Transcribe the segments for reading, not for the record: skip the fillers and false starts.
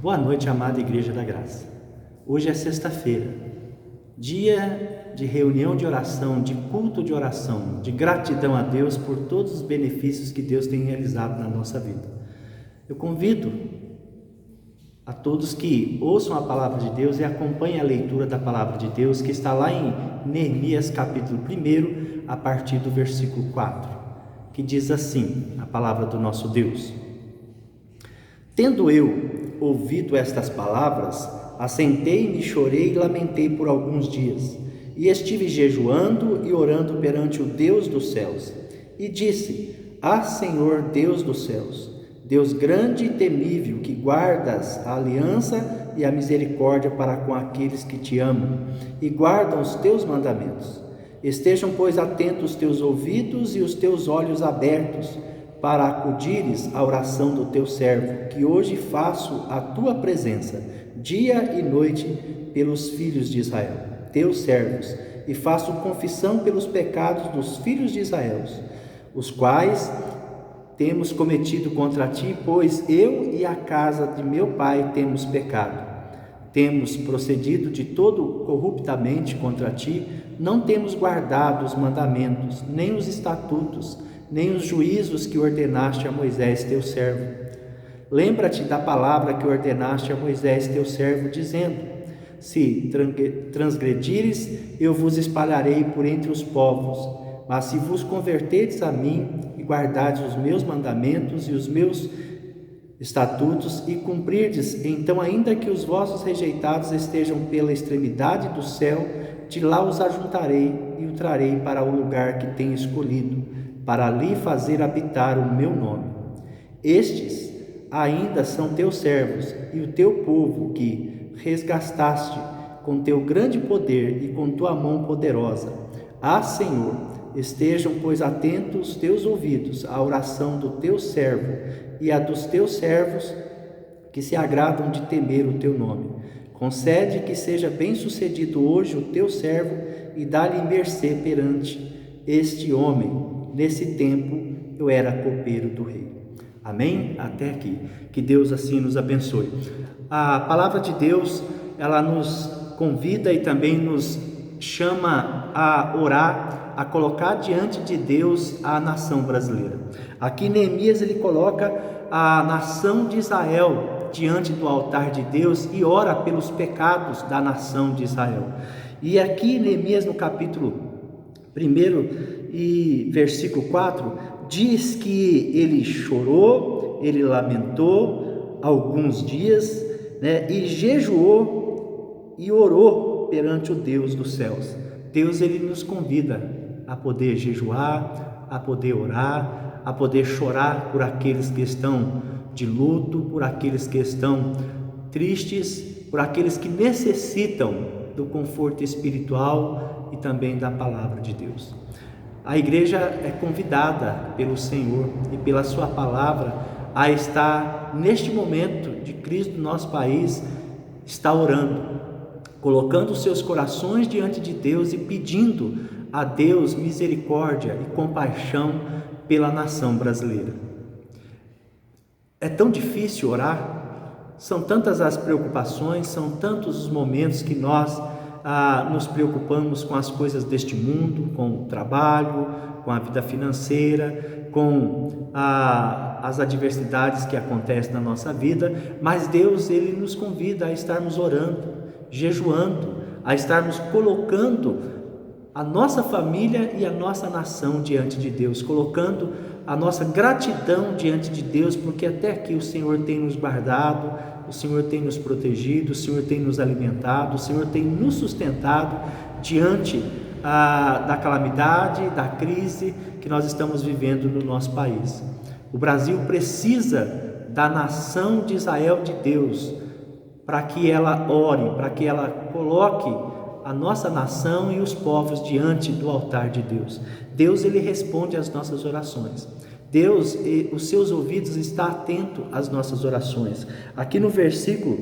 Boa noite, amada Igreja da Graça. Hoje é sexta-feira, dia de reunião de oração, de culto de oração, de gratidão a Deus por todos os benefícios que Deus tem realizado na nossa vida. Eu convido a todos que ouçam a palavra de Deus e acompanhem a leitura da palavra de Deus, que está lá em Neemias capítulo 1, a partir do versículo 4, que diz assim, a palavra do nosso Deus: Tendo eu ouvido estas palavras, assentei-me, chorei e lamentei por alguns dias, e estive jejuando e orando perante o Deus dos céus, e disse: Ah, Senhor Deus dos céus, Deus grande e temível, que guardas a aliança e a misericórdia para com aqueles que te amam e guardam os teus mandamentos. Estejam, pois, atentos os teus ouvidos e os teus olhos abertos, para acudires à oração do teu servo, que hoje faço a tua presença, dia e noite, pelos filhos de Israel, teus servos, e faço confissão pelos pecados dos filhos de Israel, os quais temos cometido contra ti, pois eu e a casa de meu pai temos pecado. Temos procedido de todo corruptamente contra ti, não temos guardado os mandamentos, nem os estatutos, nem os juízos que ordenaste a Moisés teu servo. Lembra-te da palavra que ordenaste a Moisés teu servo, dizendo: Se transgredires, eu vos espalharei por entre os povos. Mas se vos converterdes a mim e guardardes os meus mandamentos e os meus estatutos e cumprirdes, então, ainda que os vossos rejeitados estejam pela extremidade do céu, de lá os ajuntarei e o trarei para o lugar que tenho escolhido, para ali fazer habitar o meu nome. Estes ainda são teus servos e o teu povo, que resgataste com teu grande poder e com tua mão poderosa. Ah, Senhor, estejam, pois, atentos os teus ouvidos à oração do teu servo e à dos teus servos que se agradam de temer o teu nome. Concede que seja bem-sucedido hoje o teu servo e dá-lhe mercê perante este homem. Nesse tempo eu era copeiro do rei. Amém? Até aqui. Que Deus assim nos abençoe. A palavra de Deus, ela nos convida e também nos chama a orar, a colocar diante de Deus a nação brasileira. Aqui Neemias, ele coloca a nação de Israel diante do altar de Deus e ora pelos pecados da nação de Israel. E aqui Neemias, no capítulo 1 e versículo 4, diz que ele chorou, ele lamentou alguns dias, e jejuou e orou perante o Deus dos céus. Deus, ele nos convida a poder jejuar, a poder orar, a poder chorar por aqueles que estão de luto, por aqueles que estão tristes, por aqueles que necessitam do conforto espiritual e também da palavra de Deus. A igreja é convidada pelo Senhor e pela sua palavra a estar neste momento de crise do nosso país, está orando, colocando os seus corações diante de Deus e pedindo a Deus misericórdia e compaixão pela nação brasileira. É tão difícil orar, são tantas as preocupações, são tantos os momentos que nós nos preocupamos com as coisas deste mundo, com o trabalho, com a vida financeira, com as adversidades que acontecem na nossa vida, mas Deus, ele nos convida a estarmos orando, jejuando, a estarmos colocando a nossa família e a nossa nação diante de Deus, colocando a nossa gratidão diante de Deus, porque até aqui o Senhor tem nos guardado, o Senhor tem nos protegido, o Senhor tem nos alimentado, o Senhor tem nos sustentado diante da calamidade, da crise que nós estamos vivendo no nosso país. O Brasil precisa da nação de Israel de Deus, para que ela ore, para que ela coloque a nossa nação e os povos diante do altar de Deus. Deus, ele responde às nossas orações. Deus, os seus ouvidos estão atentos às nossas orações. Aqui no versículo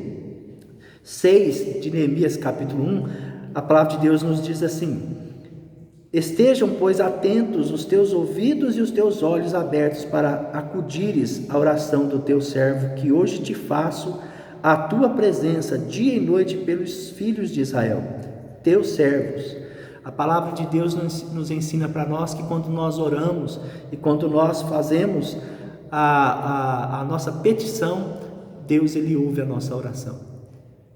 6 de Neemias capítulo 1, a palavra de Deus nos diz assim: Estejam, pois, atentos os teus ouvidos e os teus olhos abertos para acudires à oração do teu servo, que hoje te faço a tua presença dia e noite pelos filhos de Israel, teus servos. A palavra de Deus nos ensina para nós que quando nós oramos e quando nós fazemos a nossa petição, Deus ele ouve a nossa oração.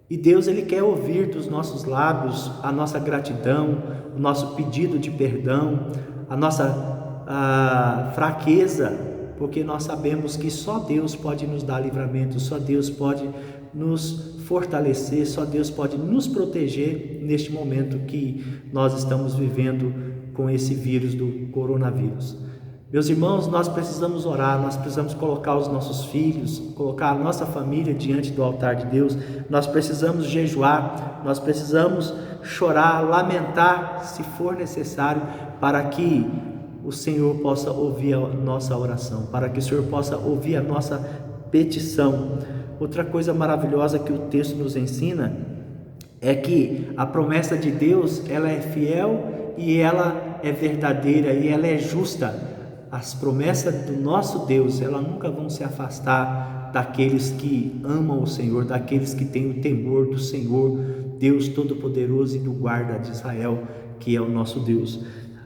E Deus ele quer ouvir dos nossos lábios a nossa gratidão, o nosso pedido de perdão, a nossa fraqueza, porque nós sabemos que só Deus pode nos dar livramento, só Deus pode nos fortalecer, só Deus pode nos proteger neste momento que nós estamos vivendo com esse vírus do coronavírus. Meus irmãos, nós precisamos orar, nós precisamos colocar os nossos filhos, colocar a nossa família diante do altar de Deus, nós precisamos jejuar, nós precisamos chorar, lamentar, se for necessário, para que o Senhor possa ouvir a nossa oração, para que o Senhor possa ouvir a nossa petição. Outra coisa maravilhosa que o texto nos ensina é que a promessa de Deus, ela é fiel e ela é verdadeira e ela é justa. As promessas do nosso Deus, elas nunca vão se afastar daqueles que amam o Senhor, daqueles que têm o temor do Senhor, Deus Todo-Poderoso e do guarda de Israel, que é o nosso Deus.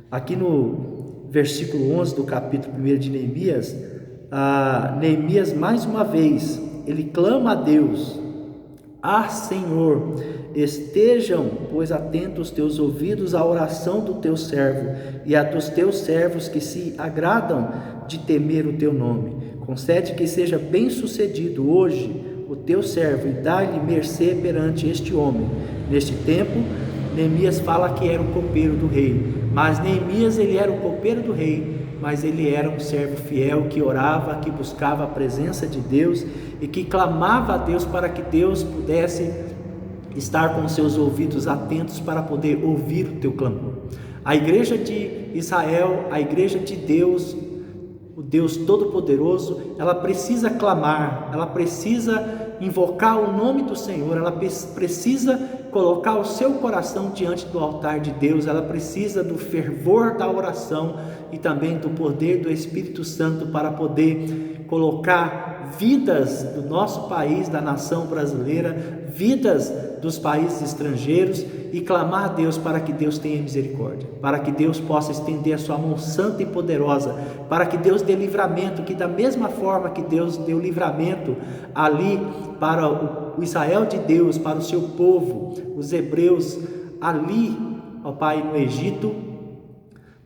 Aqui no versículo 11 do capítulo 1 de Neemias, Neemias mais uma vez, ele clama a Deus: Senhor, estejam, pois, atentos teus ouvidos à oração do teu servo e a dos teus servos que se agradam de temer o teu nome. Concede que seja bem sucedido hoje o teu servo e dá-lhe mercê perante este homem. Neste tempo, Neemias fala que era o copeiro do rei, mas Neemias ele era o copeiro do rei, mas ele era um servo fiel que orava, que buscava a presença de Deus e que clamava a Deus para que Deus pudesse estar com seus ouvidos atentos para poder ouvir o teu clamor. A igreja de Israel, a igreja de Deus, o Deus Todo-Poderoso, ela precisa clamar, ela precisa invocar o nome do Senhor, ela precisa colocar o seu coração diante do altar de Deus, ela precisa do fervor da oração e também do poder do Espírito Santo para poder colocar vidas do nosso país, da nação brasileira, vidas dos países estrangeiros e clamar a Deus para que Deus tenha misericórdia, para que Deus possa estender a sua mão santa e poderosa, para que Deus dê livramento, que da mesma forma que Deus deu livramento ali para o Israel de Deus, para o seu povo, os hebreus ali, ó Pai, no Egito,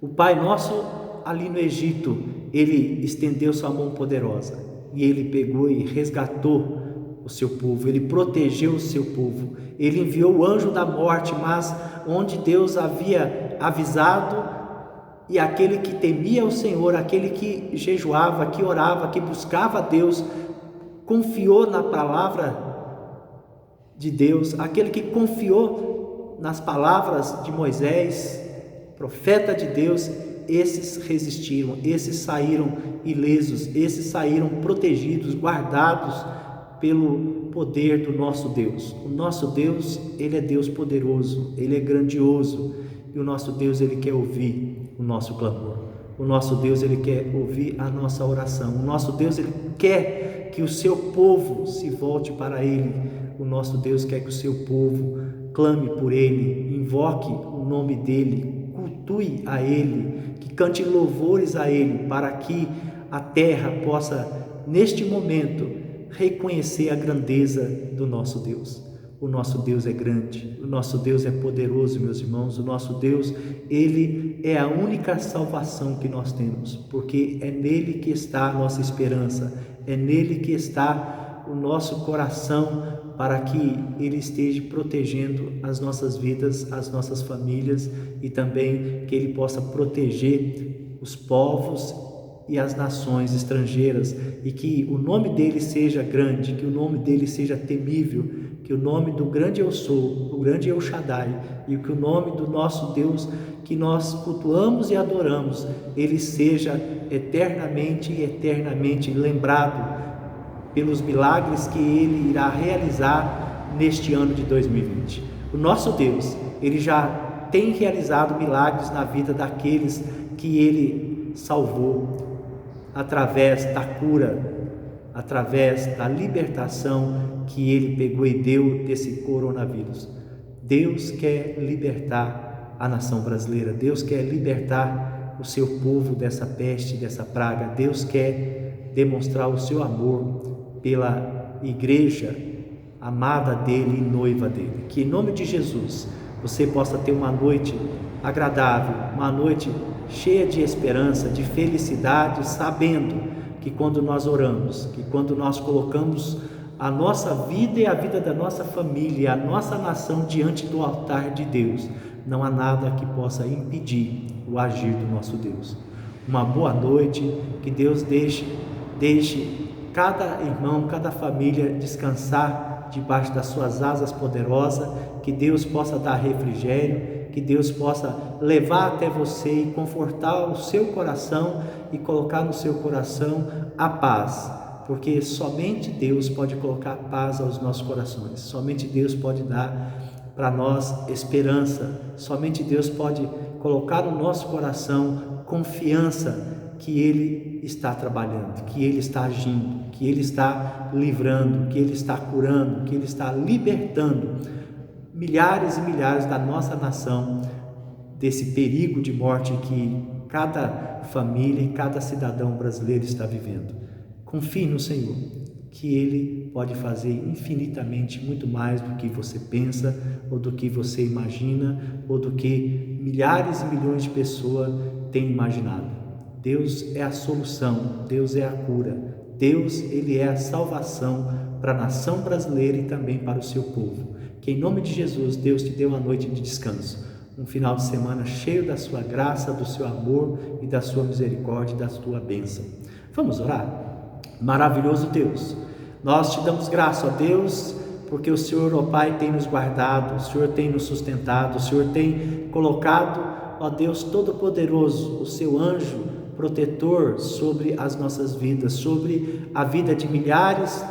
o Pai nosso ali no Egito, ele estendeu sua mão poderosa e ele pegou e resgatou o seu povo, ele protegeu o seu povo, ele enviou o anjo da morte, mas onde Deus havia avisado, e aquele que temia o Senhor, aquele que jejuava, que orava, que buscava a Deus, confiou na palavra de Deus, aquele que confiou nas palavras de Moisés, profeta de Deus, esses resistiram, esses saíram ilesos, esses saíram protegidos, guardados pelo poder do nosso Deus. O nosso Deus, ele é Deus poderoso, ele é grandioso, e o nosso Deus, ele quer ouvir o nosso clamor. O nosso Deus, ele quer ouvir a nossa oração. O nosso Deus, ele quer que o seu povo se volte para ele. O nosso Deus quer que o seu povo clame por ele, invoque o nome dele, cultue a ele, que cante louvores a ele, para que a terra possa, neste momento, reconhecer a grandeza do nosso Deus. O nosso Deus é grande, o nosso Deus é poderoso, meus irmãos. O nosso Deus, ele é a única salvação que nós temos, porque é nele que está a nossa esperança, é nele que está o nosso coração, para que ele esteja protegendo as nossas vidas, as nossas famílias, e também que ele possa proteger os povos e as nações estrangeiras, e que o nome dele seja grande, que o nome dele seja temível, que o nome do grande eu sou, o grande El Shaddai, e que o nome do nosso Deus que nós cultuamos e adoramos, ele seja eternamente e eternamente lembrado pelos milagres que ele irá realizar neste ano de 2020. O nosso Deus, ele já tem realizado milagres na vida daqueles que ele salvou, através da cura, através da libertação que Ele pegou e deu desse coronavírus. Deus quer libertar a nação brasileira, Deus quer libertar o seu povo dessa peste, dessa praga. Deus quer demonstrar o seu amor pela igreja amada dele e noiva dele. Que em nome de Jesus você possa ter uma noite agradável, uma noite cheia de esperança, de felicidade, sabendo que quando nós oramos, que quando nós colocamos a nossa vida e a vida da nossa família, a nossa nação diante do altar de Deus, não há nada que possa impedir o agir do nosso Deus. Uma boa noite, que Deus deixe cada irmão, cada família descansar debaixo das suas asas poderosas, que Deus possa dar refrigério, que Deus possa levar até você e confortar o seu coração e colocar no seu coração a paz, porque somente Deus pode colocar paz aos nossos corações, somente Deus pode dar para nós esperança, somente Deus pode colocar no nosso coração confiança que Ele está trabalhando, que Ele está agindo, que Ele está livrando, que Ele está curando, que Ele está libertando milhares e milhares da nossa nação desse perigo de morte que cada família e cada cidadão brasileiro está vivendo. Confie no Senhor, que Ele pode fazer infinitamente muito mais do que você pensa, ou do que você imagina, ou do que milhares e milhões de pessoas têm imaginado. Deus é a solução, Deus é a cura, Deus, Ele é a salvação para a nação brasileira e também para o seu povo. Que em nome de Jesus, Deus te dê uma noite de descanso, um final de semana cheio da sua graça, do seu amor e da sua misericórdia e da sua bênção. Vamos orar? Maravilhoso Deus, nós te damos graça, ó Deus, porque o Senhor, ó Pai, tem nos guardado, o Senhor tem nos sustentado, o Senhor tem colocado, ó Deus Todo-Poderoso, o seu anjo protetor sobre as nossas vidas, sobre a vida de milhares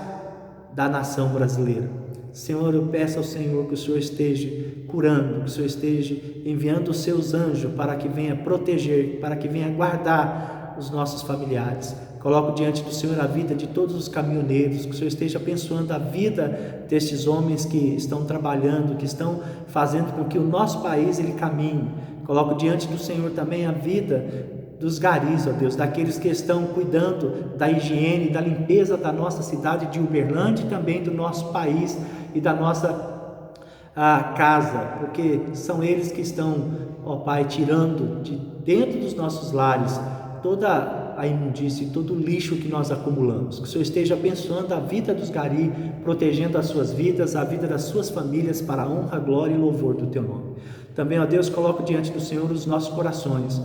da nação brasileira. Senhor, eu peço ao Senhor que o Senhor esteja curando, que o Senhor esteja enviando os seus anjos para que venha proteger, para que venha guardar os nossos familiares. Coloco diante do Senhor a vida de todos os caminhoneiros, que o Senhor esteja abençoando a vida destes homens que estão trabalhando, que estão fazendo com que o nosso país ele caminhe. Coloco diante do Senhor também a vida dos garis, ó Deus, daqueles que estão cuidando da higiene, da limpeza da nossa cidade de Uberlândia e também do nosso país e da nossa casa, porque são eles que estão, ó Pai, tirando de dentro dos nossos lares toda a imundície, todo o lixo que nós acumulamos. Que o Senhor esteja abençoando a vida dos garis, protegendo as suas vidas, a vida das suas famílias, para a honra, glória e louvor do Teu nome. Também, ó Deus, coloco diante do Senhor os nossos corações,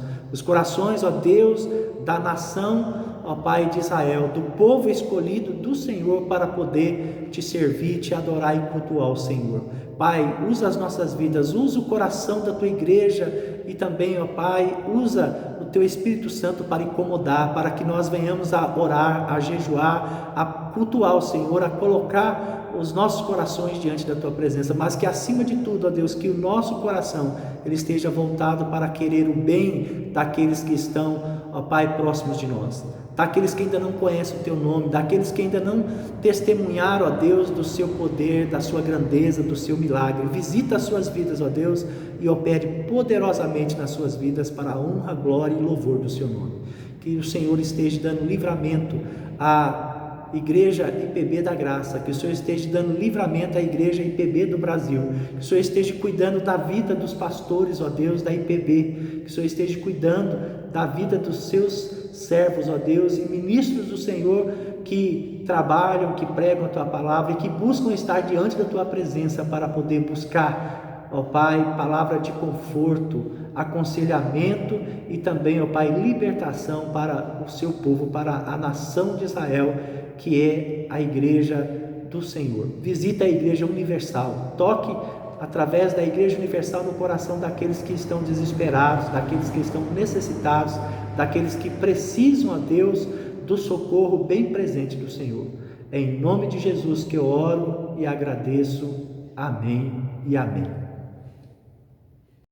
ó Deus, da nação, ó Pai de Israel, do povo escolhido do Senhor para poder te servir, te adorar e cultuar o Senhor. Pai, usa as nossas vidas, usa o coração da Tua igreja e também, ó Pai, usa o Teu Espírito Santo para incomodar, para que nós venhamos a orar, a jejuar, a cultuar o Senhor, a colocar os nossos corações diante da Tua presença, mas que acima de tudo, ó Deus, que o nosso coração ele esteja voltado para querer o bem daqueles que estão, ó Pai, próximos de nós, daqueles que ainda não conhecem o Teu nome, daqueles que ainda não testemunharam, ó Deus, do Seu poder, da Sua grandeza, do Seu milagre. Visita as suas vidas, ó Deus, e opere poderosamente nas suas vidas para a honra, glória e louvor do Seu nome. Que o Senhor esteja dando livramento à Igreja IPB da Graça, que o Senhor esteja dando livramento à Igreja IPB do Brasil, que o Senhor esteja cuidando da vida dos pastores, ó Deus, da IPB, que o Senhor esteja cuidando da vida dos seus servos, ó Deus, e ministros do Senhor que trabalham, que pregam a Tua palavra e que buscam estar diante da Tua presença para poder buscar, ó Pai, palavra de conforto, aconselhamento e também, ó Pai, libertação para o Seu povo, para a nação de Israel, que é a Igreja do Senhor. Visita a Igreja Universal, toque através da Igreja Universal no coração daqueles que estão desesperados, daqueles que estão necessitados, daqueles que precisam, a Deus, do socorro bem presente do Senhor. É em nome de Jesus que eu oro e agradeço. Amém e amém.